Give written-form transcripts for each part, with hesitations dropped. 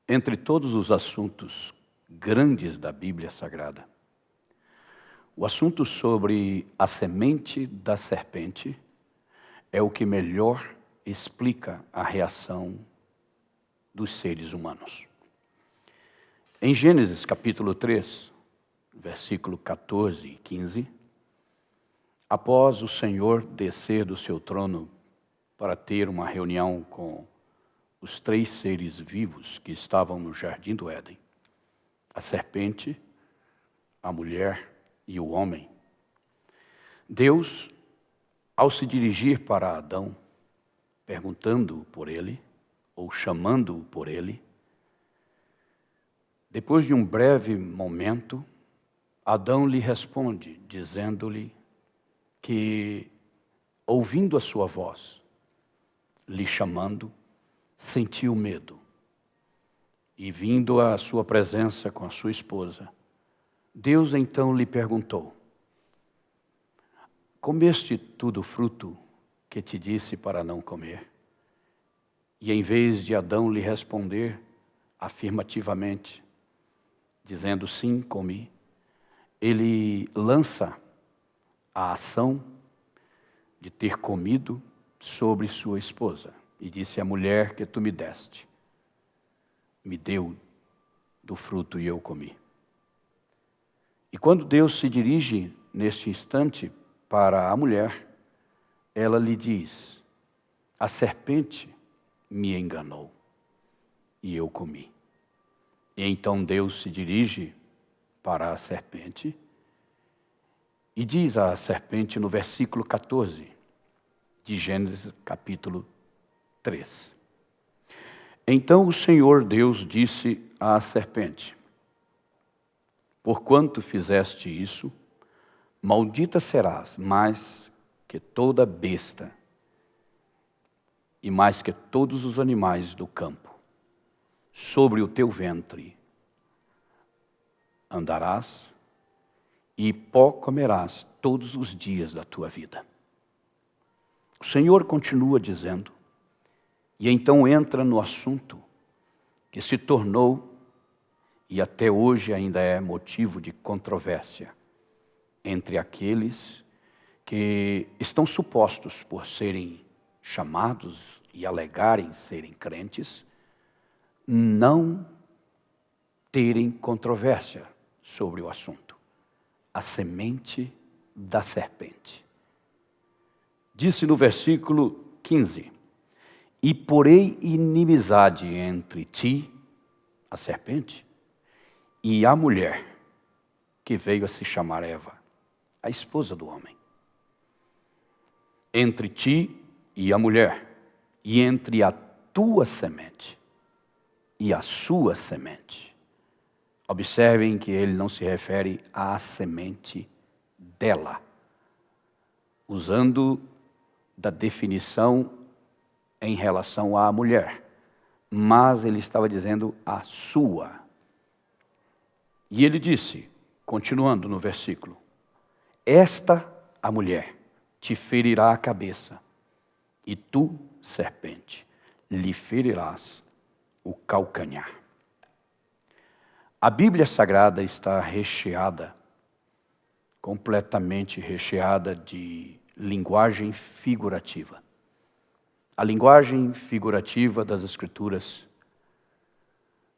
Entre todos os assuntos grandes da Bíblia Sagrada, o assunto sobre a semente da serpente é o que melhor explica a reação dos seres humanos. Em Gênesis capítulo 3, versículo 14 e 15, após o Senhor descer do seu trono para ter uma reunião com os 3 seres vivos que estavam no jardim do Éden, a serpente, a mulher e o homem, Deus, ao se dirigir para Adão, perguntando por ele, ou chamando-o por ele, depois de um breve momento, Adão lhe responde, dizendo-lhe que, ouvindo a sua voz, lhe chamando, sentiu medo. E vindo à sua presença com a sua esposa, Deus então lhe perguntou: comeste tu do fruto que te disse para não comer? E em vez de Adão lhe responder afirmativamente, dizendo sim, comi, ele lança a ação de ter comido sobre sua esposa. E disse: a mulher que tu me deste, me deu do fruto e eu comi. E quando Deus se dirige neste instante para a mulher, ela lhe diz: a serpente me enganou e eu comi. E então Deus se dirige para a serpente e diz à serpente no versículo 14 de Gênesis capítulo 3. Então o Senhor Deus disse à serpente: porquanto fizeste isso, maldita serás mais que toda besta e mais que todos os animais do campo. Sobre o teu ventre andarás e pó comerás todos os dias da tua vida. O Senhor continua dizendo, e então entra no assunto que se tornou e até hoje ainda é motivo de controvérsia entre aqueles que estão supostos por serem chamados e alegarem serem crentes, não terem controvérsia sobre o assunto. A semente da serpente. Disse no versículo 15: e porei inimizade entre ti, a serpente, e a mulher, que veio a se chamar Eva, a esposa do homem. Entre ti e a mulher, e entre a tua semente e a sua semente. Observem que ele não se refere à semente dela, usando da definição em relação à mulher, mas ele estava dizendo a sua. E ele disse, continuando no versículo: esta, a mulher, te ferirá a cabeça, e tu, serpente, lhe ferirás o calcanhar. A Bíblia Sagrada está recheada, completamente recheada de linguagem figurativa. A linguagem figurativa das Escrituras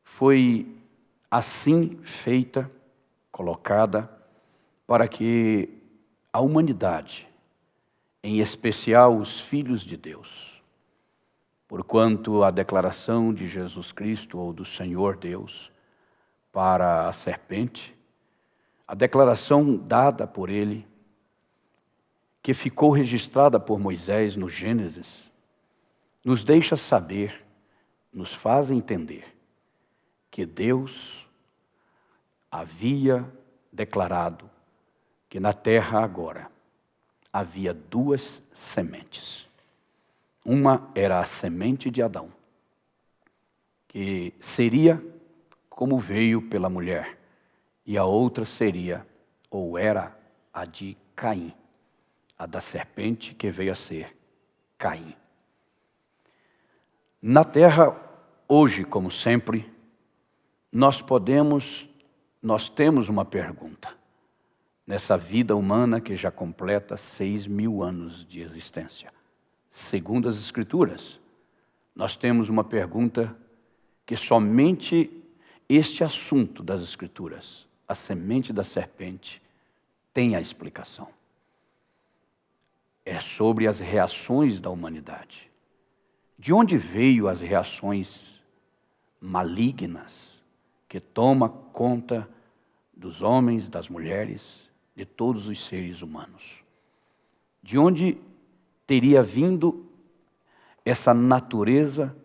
foi assim feita, colocada, para que a humanidade, em especial os filhos de Deus, porquanto a declaração de Jesus Cristo ou do Senhor Deus para a serpente, a declaração dada por ele, que ficou registrada por Moisés no Gênesis, nos deixa saber, nos faz entender que Deus havia declarado que na terra agora havia 2 sementes. Uma era a semente de Adão, que seria como veio pela mulher, e a outra seria, ou era, a de Caim, a da serpente que veio a ser Caim. Na terra, hoje, como sempre, nós temos uma pergunta. Nessa vida humana que já completa 6.000 anos de existência. Segundo as Escrituras, nós temos uma pergunta que somente este assunto das Escrituras, a semente da serpente, tem a explicação. É sobre as reações da humanidade. De onde veio as reações malignas que tomam conta dos homens, das mulheres, de todos os seres humanos? De onde teria vindo essa natureza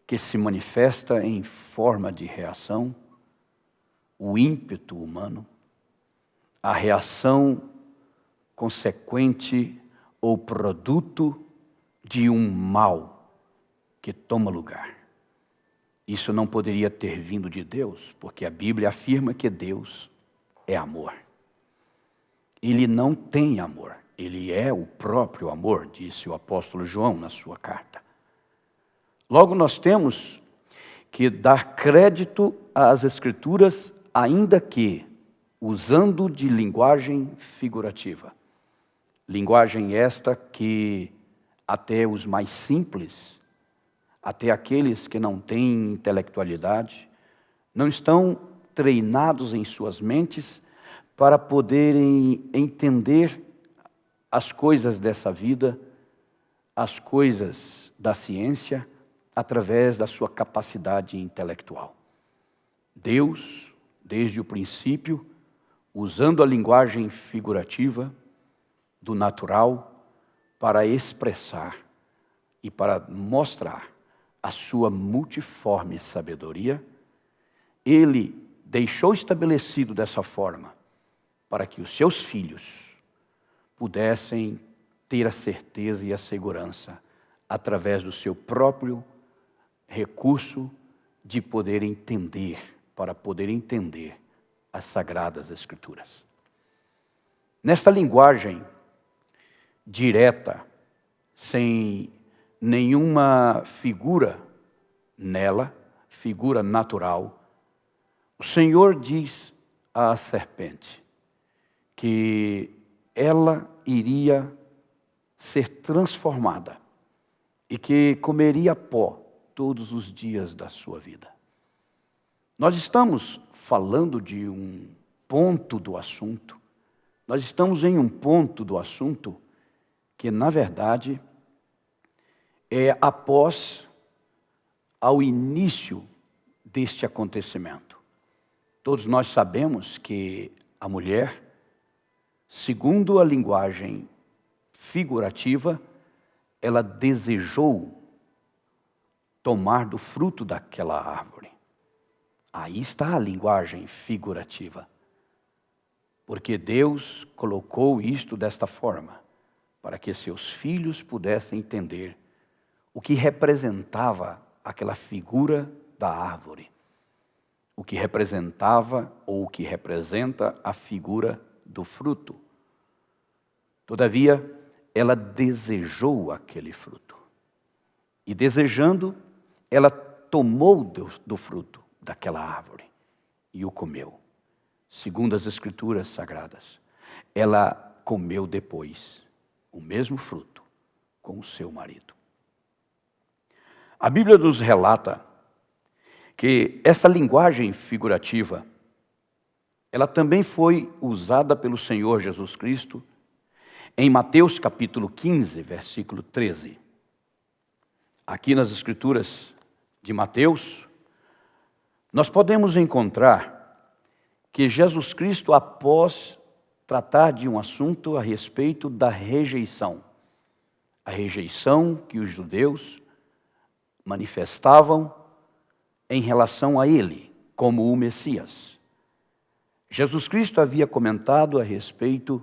que se manifesta em forma de reação, o ímpeto humano, a reação consequente ou produto de um mal que toma lugar? Isso não poderia ter vindo de Deus, porque a Bíblia afirma que Deus é amor. Ele não tem amor, ele é o próprio amor, disse o apóstolo João na sua carta. Logo, nós temos que dar crédito às Escrituras, ainda que usando de linguagem figurativa. Linguagem esta que até os mais simples, até aqueles que não têm intelectualidade, não estão treinados em suas mentes para poderem entender as coisas dessa vida, as coisas da ciência, através da sua capacidade intelectual. Deus, desde o princípio, usando a linguagem figurativa do natural para expressar e para mostrar a sua multiforme sabedoria, ele deixou estabelecido dessa forma para que os seus filhos pudessem ter a certeza e a segurança, através do seu próprio recurso de poder entender, para poder entender as Sagradas Escrituras. Nesta linguagem direta, sem nenhuma figura nela, figura natural, o Senhor diz à serpente que ela iria ser transformada e que comeria pó todos os dias da sua vida. Nós estamos falando de um ponto do assunto, nós estamos em um ponto do assunto que, na verdade, é após ao início deste acontecimento. Todos nós sabemos que a mulher, segundo a linguagem figurativa, ela desejou tomar do fruto daquela árvore. Aí está a linguagem figurativa. Porque Deus colocou isto desta forma, para que seus filhos pudessem entender o que representava aquela figura da árvore. O que representava ou o que representa a figura do fruto. Todavia, ela desejou aquele fruto. E desejando, ela tomou do fruto daquela árvore e o comeu. Segundo as Escrituras Sagradas, ela comeu depois o mesmo fruto com o seu marido. A Bíblia nos relata que essa linguagem figurativa, ela também foi usada pelo Senhor Jesus Cristo em Mateus capítulo 15, versículo 13. Aqui nas Escrituras de Mateus, nós podemos encontrar que Jesus Cristo, após tratar de um assunto a respeito da rejeição, a rejeição que os judeus manifestavam em relação a ele, como o Messias. Jesus Cristo havia comentado a respeito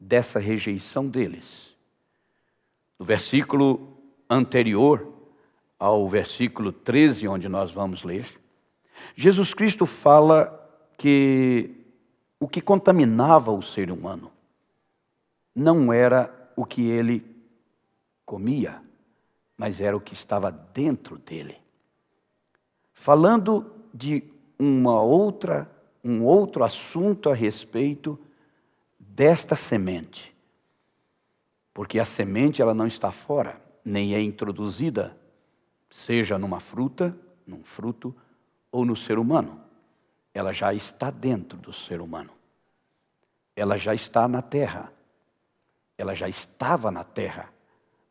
dessa rejeição deles. No versículo anterior ao versículo 13, onde nós vamos ler, Jesus Cristo fala que o que contaminava o ser humano não era o que ele comia, mas era o que estava dentro dele. Falando de um outro assunto a respeito desta semente. Porque a semente ela não está fora, nem é introduzida, seja numa fruta, num fruto ou no ser humano. Ela já está dentro do ser humano. Ela já está na terra. Ela já estava na terra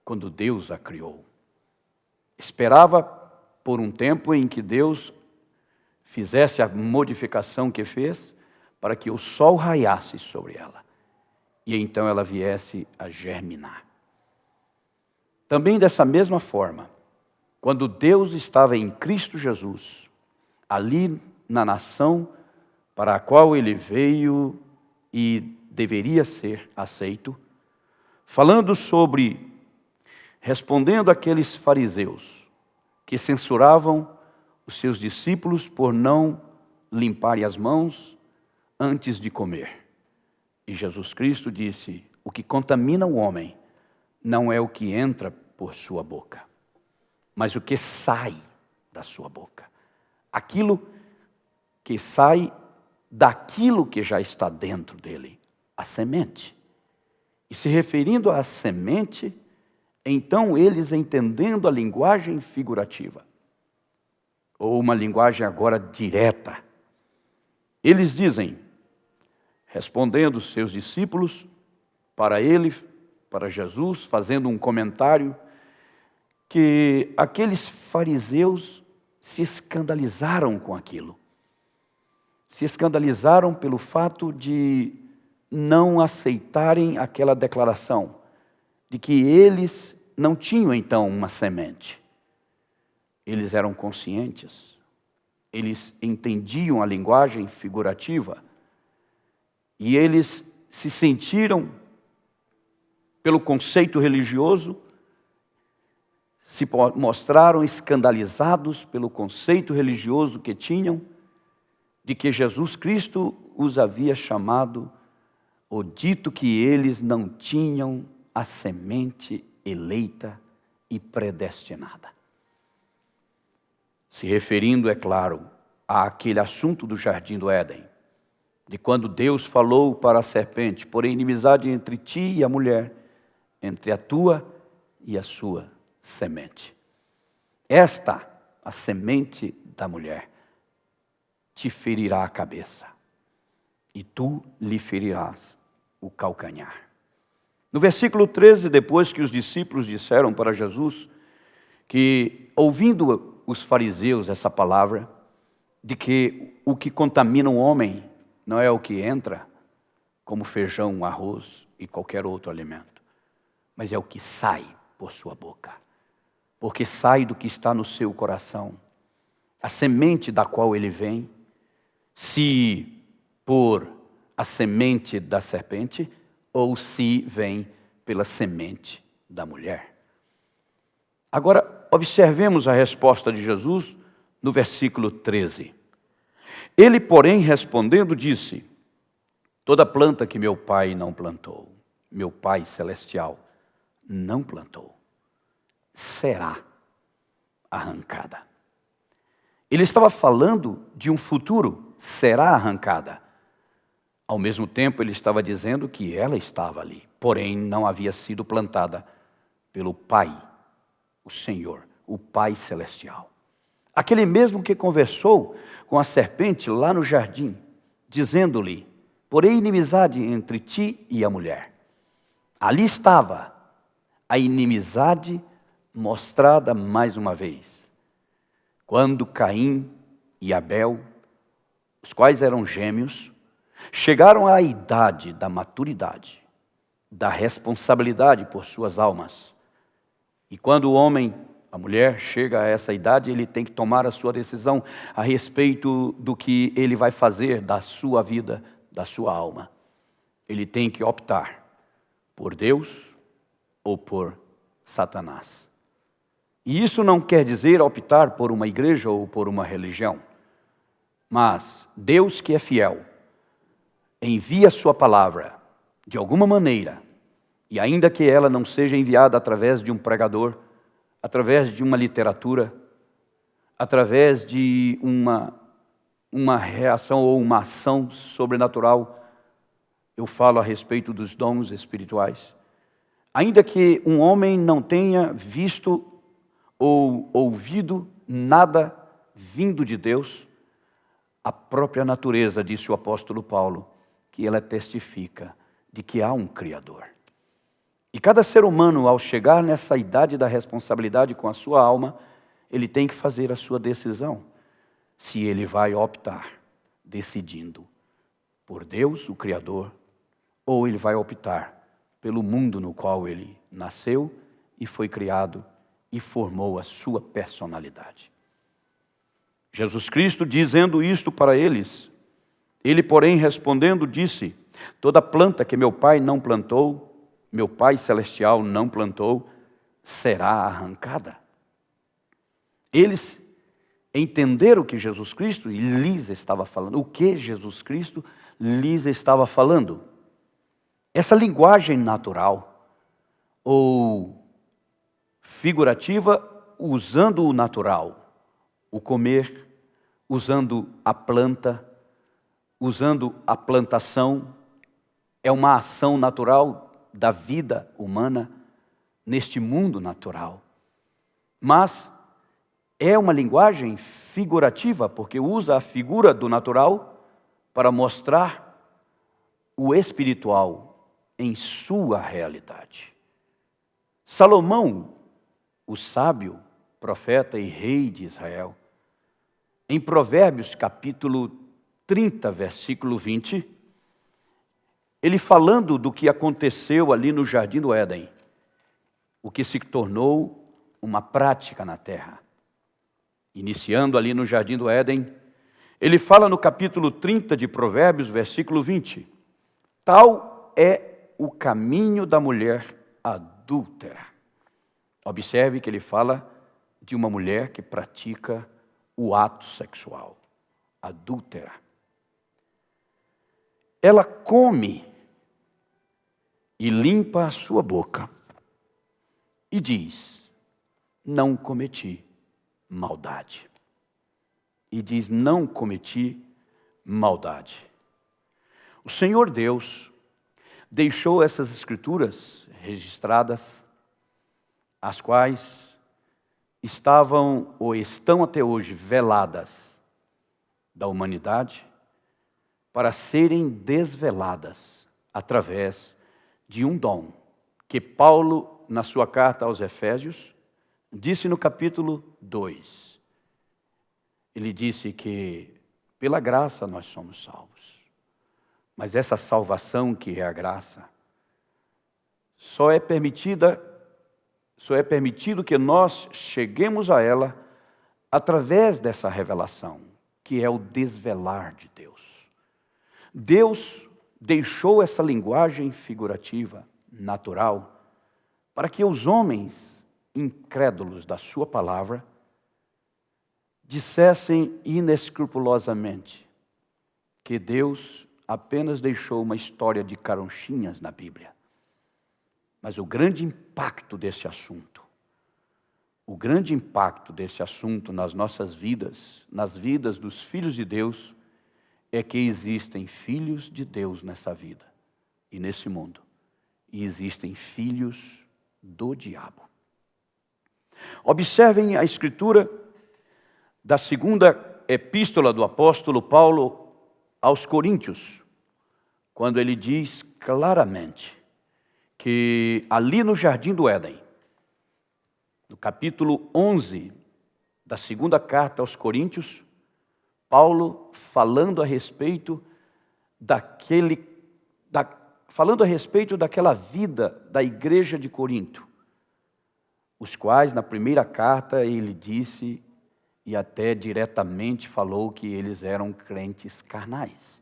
quando Deus a criou. Esperava por um tempo em que Deus fizesse a modificação que fez para que o sol raiasse sobre ela. E então ela viesse a germinar. Também dessa mesma forma, quando Deus estava em Cristo Jesus, ali na nação para a qual ele veio e deveria ser aceito, respondendo àqueles fariseus que censuravam os seus discípulos por não limparem as mãos antes de comer. E Jesus Cristo disse: o que contamina o homem não é o que entra por sua boca, mas o que sai da sua boca. Aquilo que sai daquilo que já está dentro dele, a semente. E se referindo à semente, então eles entendendo a linguagem figurativa, ou uma linguagem agora direta, eles dizem, respondendo os seus discípulos, para Jesus, fazendo um comentário, que aqueles fariseus se escandalizaram com aquilo. Se escandalizaram pelo fato de não aceitarem aquela declaração, de que eles não tinham então uma semente. Eles eram conscientes, eles entendiam a linguagem figurativa, e eles se sentiram, pelo conceito religioso, se mostraram escandalizados pelo conceito religioso que tinham, de que Jesus Cristo os havia chamado, ou dito que eles não tinham a semente eleita e predestinada. Se referindo, é claro, àquele assunto do Jardim do Éden, de quando Deus falou para a serpente: porém inimizade entre ti e a mulher, entre a tua e a sua semente. Esta, a semente da mulher, te ferirá a cabeça, e tu lhe ferirás o calcanhar. No versículo 13, depois que os discípulos disseram para Jesus que, ouvindo os fariseus essa palavra, de que o que contamina o homem não é o que entra, como feijão, arroz e qualquer outro alimento, mas é o que sai por sua boca, porque sai do que está no seu coração, a semente da qual ele vem, se por a semente da serpente, ou se vem pela semente da mulher. Agora, observemos a resposta de Jesus no versículo 13. Ele, porém, respondendo, disse: toda planta que meu Pai não plantou, meu Pai celestial não plantou, será arrancada. Ele estava falando de um futuro, será arrancada. Ao mesmo tempo, ele estava dizendo que ela estava ali, porém não havia sido plantada pelo Pai, o Senhor, o Pai celestial. Aquele mesmo que conversou com a serpente lá no jardim, dizendo-lhe: porém inimizade entre ti e a mulher. Ali estava a inimizade mostrada mais uma vez. Quando Caim e Abel, os quais eram gêmeos, chegaram à idade da maturidade, da responsabilidade por suas almas. E quando o homem, a mulher, chega a essa idade, ele tem que tomar a sua decisão a respeito do que ele vai fazer da sua vida, da sua alma. Ele tem que optar por Deus ou por Satanás. E isso não quer dizer optar por uma igreja ou por uma religião. Mas Deus, que é fiel, envia a sua palavra de alguma maneira, e ainda que ela não seja enviada através de um pregador, através de uma literatura, através de uma uma reação ou uma ação sobrenatural, eu falo a respeito dos dons espirituais. Ainda que um homem não tenha visto ou ouvido nada vindo de Deus, a própria natureza, disse o apóstolo Paulo, que ela testifica de que há um Criador. E cada ser humano, ao chegar nessa idade da responsabilidade com a sua alma, ele tem que fazer a sua decisão. Se ele vai optar, decidindo por Deus, o Criador, ou ele vai optar pelo mundo no qual ele nasceu e foi criado e formou a sua personalidade. Jesus Cristo, dizendo isto para eles, ele, porém, respondendo, disse: toda planta que meu Pai não plantou, meu Pai Celestial não plantou, será arrancada. Eles entenderam que Jesus Cristo lhes estava falando. O que Jesus Cristo lhes estava falando? Essa linguagem natural, ou figurativa, usando o natural, o comer, usando a planta, usando a plantação, é uma ação natural da vida humana neste mundo natural. Mas é uma linguagem figurativa, porque usa a figura do natural para mostrar o espiritual em sua realidade. Salomão, o sábio, profeta e rei de Israel, em Provérbios capítulo 30, versículo 20, ele falando do que aconteceu ali no Jardim do Éden, o que se tornou uma prática na terra. Iniciando ali no Jardim do Éden, ele fala no capítulo 30 de Provérbios, versículo 20, tal é o caminho da mulher adúltera. Observe que ele fala de uma mulher que pratica o ato sexual, adúltera. Ela come e limpa a sua boca e diz: não cometi maldade. E diz: não cometi maldade. O Senhor Deus deixou essas escrituras registradas, as quais estavam ou estão até hoje veladas da humanidade, para serem desveladas através de um dom que Paulo, na sua carta aos Efésios, disse no capítulo 2. Ele disse que pela graça nós somos salvos. Mas essa salvação que é a graça, só é permitido que nós cheguemos a ela através dessa revelação, que é o desvelar de Deus. Deus deixou essa linguagem figurativa, natural, para que os homens incrédulos da sua palavra dissessem inescrupulosamente que Deus apenas deixou uma história de caronchinhas na Bíblia. Mas o grande impacto desse assunto, nas nossas vidas, nas vidas dos filhos de Deus, é que existem filhos de Deus nessa vida e nesse mundo, e existem filhos do diabo. Observem a escritura da segunda epístola do apóstolo Paulo aos Coríntios, quando ele diz claramente que ali no Jardim do Éden, no capítulo 11 da segunda carta aos Coríntios, Paulo falando a respeito daquela vida da igreja de Corinto, os quais na primeira carta ele disse e até diretamente falou que eles eram crentes carnais.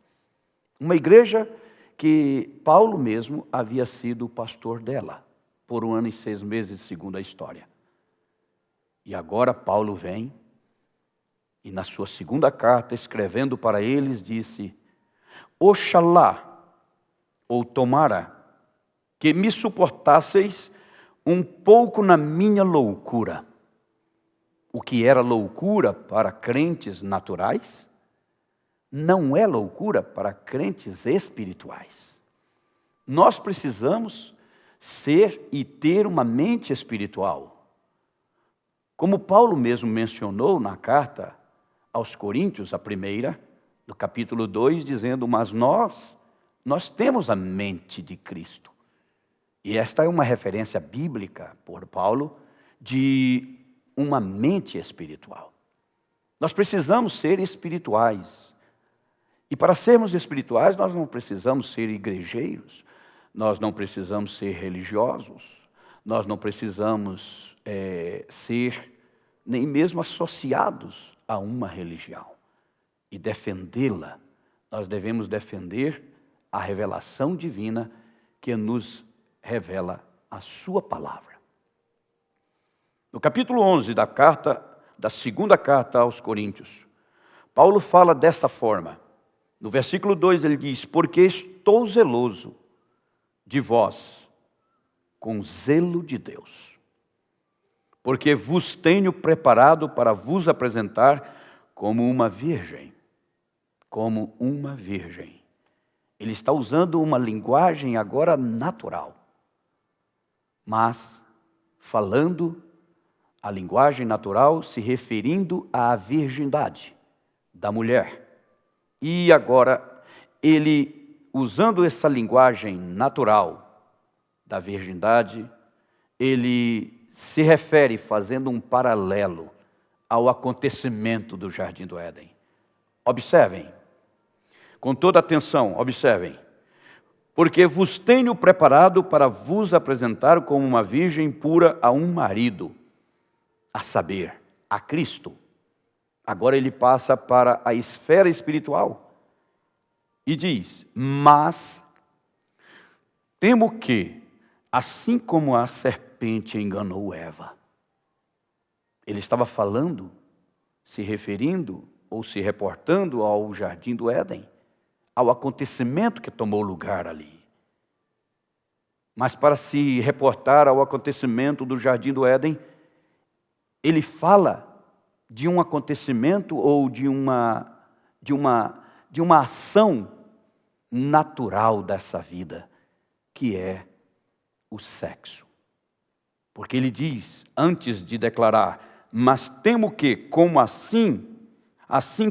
Uma igreja que Paulo mesmo havia sido o pastor dela por 1 ano e 6 meses, segundo a história. E agora Paulo vem e na sua segunda carta, escrevendo para eles, disse: oxalá, ou tomara, que me suportasseis um pouco na minha loucura. O que era loucura para crentes naturais, não é loucura para crentes espirituais. Nós precisamos ser e ter uma mente espiritual. Como Paulo mesmo mencionou na carta aos Coríntios, a primeira, no capítulo 2, dizendo, mas nós temos a mente de Cristo. E esta é uma referência bíblica, por Paulo, de uma mente espiritual. Nós precisamos ser espirituais. E para sermos espirituais, nós não precisamos ser igrejeiros, nós não precisamos ser religiosos, nós não precisamos ser nem mesmo associados a uma religião. E defendê-la, nós devemos defender a revelação divina que nos revela a sua palavra. No capítulo 11 da segunda carta aos Coríntios, Paulo fala desta forma. No versículo 2 ele diz, porque estou zeloso de vós, com zelo de Deus, porque vos tenho preparado para vos apresentar como uma virgem. Como uma virgem. Ele está usando uma linguagem agora natural, mas falando a linguagem natural, se referindo à virgindade da mulher. E agora, ele, usando essa linguagem natural da virgindade, ele se refere, fazendo um paralelo ao acontecimento do Jardim do Éden. Observem, com toda atenção, observem. Porque vos tenho preparado para vos apresentar como uma virgem pura a um marido, a saber, a Cristo. Agora ele passa para a esfera espiritual e diz, mas temo que, assim como a serpente enganou Eva, ele estava falando, se referindo ou se reportando ao Jardim do Éden, ao acontecimento que tomou lugar ali. Mas para se reportar ao acontecimento do Jardim do Éden, ele fala de um acontecimento ou de uma ação natural dessa vida, que é o sexo. Porque ele diz, antes de declarar, mas temo que, como assim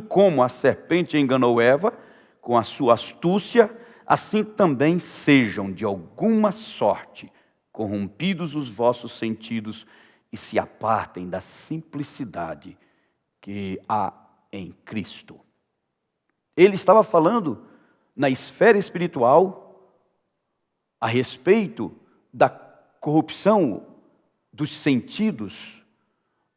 como a serpente enganou Eva, com a sua astúcia, assim também sejam de alguma sorte corrompidos os vossos sentidos e se apartem da simplicidade que há em Cristo. Ele estava falando na esfera espiritual a respeito da corrupção dos sentidos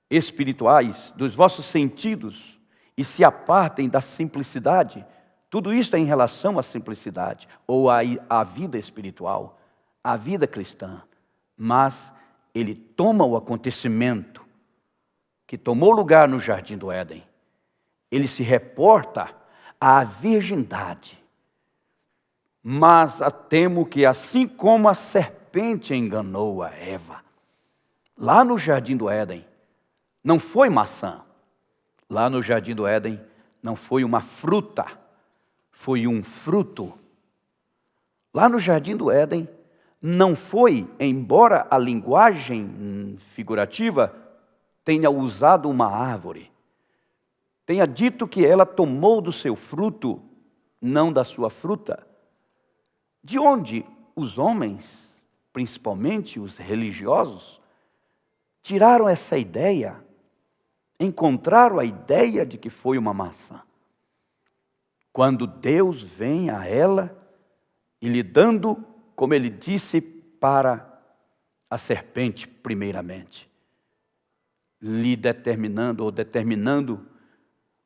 espirituais, dos vossos sentidos, e se apartem da simplicidade. Tudo isso é em relação à simplicidade, ou à vida espiritual, à vida cristã. Mas ele toma o acontecimento que tomou lugar no Jardim do Éden. Ele se reporta à virgindade. Mas temo que, assim como a serpente enganou a Eva, lá no Jardim do Éden, não foi maçã. Lá no Jardim do Éden, não foi uma fruta, foi um fruto. Lá no Jardim do Éden, não foi, embora a linguagem figurativa tenha usado uma árvore, tenha dito que ela tomou do seu fruto, não da sua fruta, de onde os homens, principalmente os religiosos, tiraram essa ideia, encontraram a ideia de que foi uma maçã. Quando Deus vem a ela e lhe dando, como ele disse para a serpente primeiramente, lhe determinando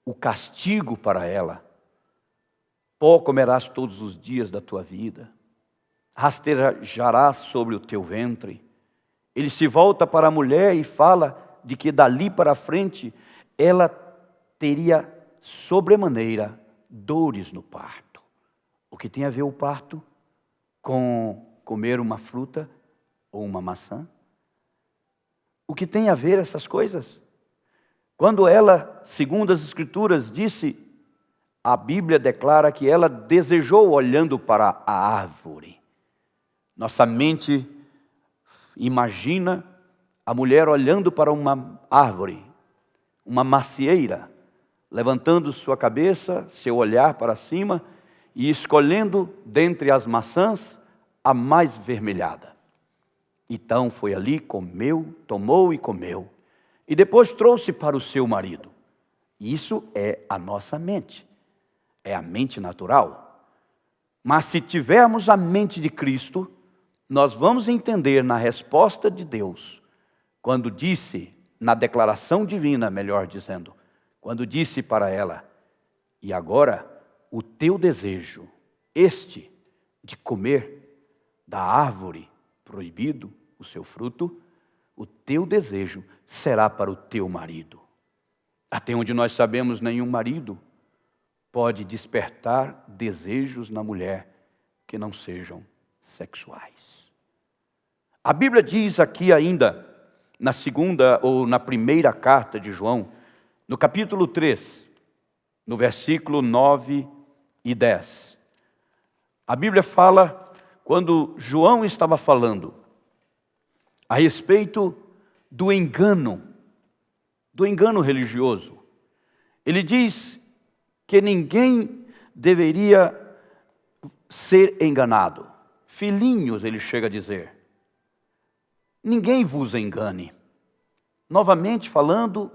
o castigo para ela. Pó comerás todos os dias da tua vida, rastejarás sobre o teu ventre. Ele se volta para a mulher e fala de que dali para frente ela teria sobremaneira dores no parto. O que tem a ver o parto com comer uma fruta ou uma maçã? O que tem a ver essas coisas? Quando ela, segundo as Escrituras, disse a Bíblia declara que ela desejou olhando para a árvore. Nossa mente imagina a mulher olhando para uma árvore, uma macieira, levantando sua cabeça, seu olhar para cima e escolhendo dentre as maçãs a mais vermelhada. Então foi ali, comeu, tomou e comeu. E depois trouxe para o seu marido. Isso é a nossa mente. É a mente natural. Mas se tivermos a mente de Cristo, nós vamos entender na resposta de Deus, quando disse, na declaração divina, melhor dizendo, quando disse para ela, e agora o teu desejo, este de comer da árvore proibido, o seu fruto, o teu desejo será para o teu marido. Até onde nós sabemos, nenhum marido pode despertar desejos na mulher que não sejam sexuais. A Bíblia diz aqui ainda, na segunda ou na primeira carta de João, no capítulo 3, no versículo 9 e 10. A Bíblia fala, quando João estava falando a respeito do engano religioso. Ele diz que ninguém deveria ser enganado. Filhinhos, ele chega a dizer, ninguém vos engane. Novamente falando,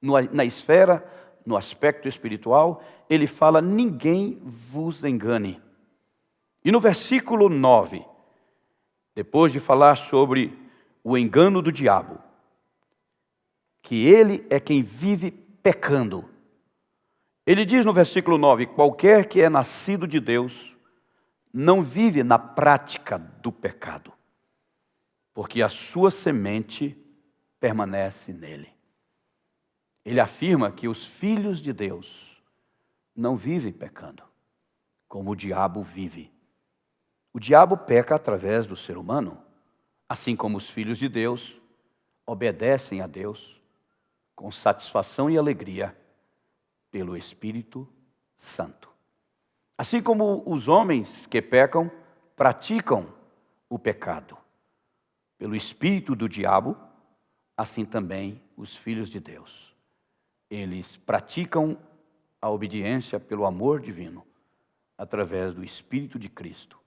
na esfera, no aspecto espiritual, ele fala, ninguém vos engane. E no versículo 9, depois de falar sobre o engano do diabo, que ele é quem vive pecando, ele diz no versículo 9, qualquer que é nascido de Deus, não vive na prática do pecado, porque a sua semente permanece nele. Ele afirma que os filhos de Deus não vivem pecando, como o diabo vive. O diabo peca através do ser humano, assim como os filhos de Deus obedecem a Deus com satisfação e alegria pelo Espírito Santo. Assim como os homens que pecam praticam o pecado pelo espírito do diabo, assim também os filhos de Deus. Eles praticam a obediência pelo amor divino através do Espírito de Cristo.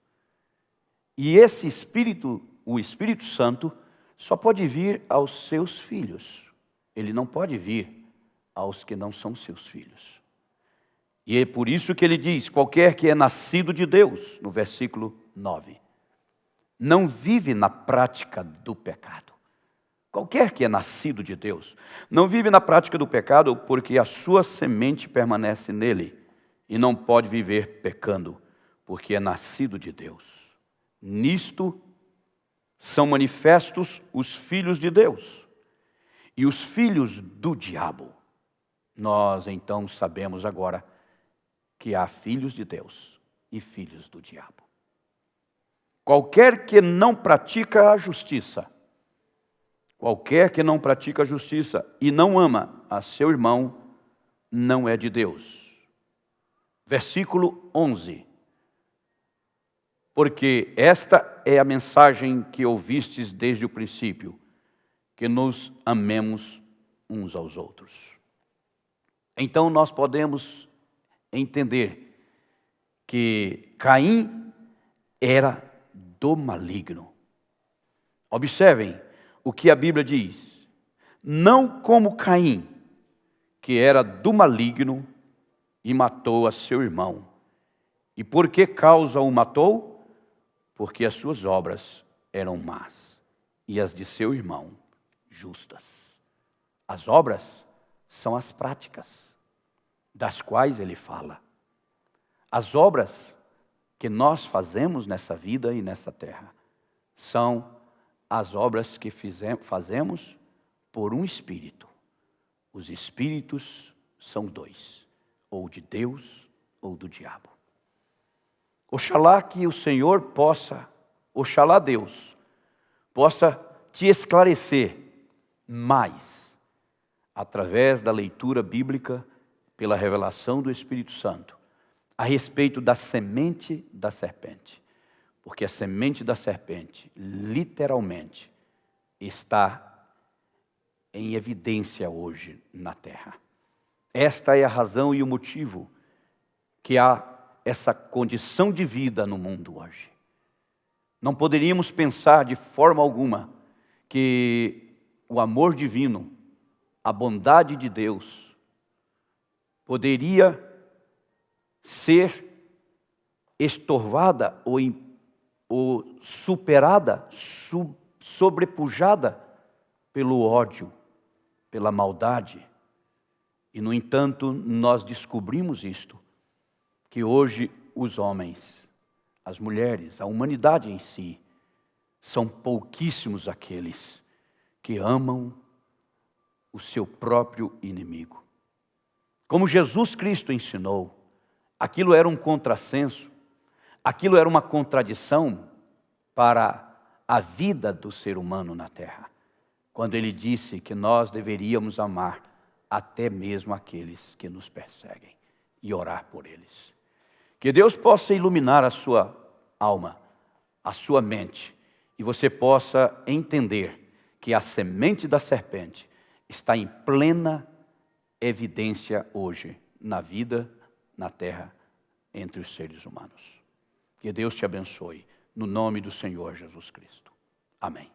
E esse Espírito, o Espírito Santo, só pode vir aos seus filhos. Ele não pode vir aos que não são seus filhos. E é por isso que ele diz, qualquer que é nascido de Deus, no versículo 9, não vive na prática do pecado. Qualquer que é nascido de Deus, não vive na prática do pecado porque a sua semente permanece nele e não pode viver pecando, porque é nascido de Deus. Nisto são manifestos os filhos de Deus e os filhos do diabo. Nós então sabemos agora que há filhos de Deus e filhos do diabo. Qualquer que não pratica a justiça, e não ama a seu irmão, não é de Deus. Versículo 11. Porque esta é a mensagem que ouvistes desde o princípio, que nos amemos uns aos outros. Então nós podemos entender que Caim era do maligno. Observem o que a Bíblia diz. Não como Caim, que era do maligno e matou a seu irmão. E por que causa o matou? Porque as suas obras eram más e as de seu irmão justas. As obras são as práticas das quais ele fala. As obras que nós fazemos nessa vida e nessa terra são as obras que fazemos por um espírito. Os espíritos são dois, ou de Deus ou do diabo. Oxalá que o Senhor possa, oxalá Deus, possa te esclarecer mais, através da leitura bíblica pela revelação do Espírito Santo, a respeito da semente da serpente. Porque a semente da serpente, literalmente, está em evidência hoje na terra. Esta é a razão e o motivo que há essa condição de vida no mundo hoje. Não poderíamos pensar de forma alguma que o amor divino, a bondade de Deus, poderia ser estorvada ou superada, sobrepujada pelo ódio, pela maldade. E, no entanto, nós descobrimos isto, que hoje os homens, as mulheres, a humanidade em si, são pouquíssimos aqueles que amam o seu próprio inimigo. Como Jesus Cristo ensinou, aquilo era um contrassenso, aquilo era uma contradição para a vida do ser humano na terra, quando ele disse que nós deveríamos amar até mesmo aqueles que nos perseguem e orar por eles. Que Deus possa iluminar a sua alma, a sua mente, e você possa entender que a semente da serpente está em plena evidência hoje na vida, na terra, entre os seres humanos. Que Deus te abençoe, no nome do Senhor Jesus Cristo. Amém.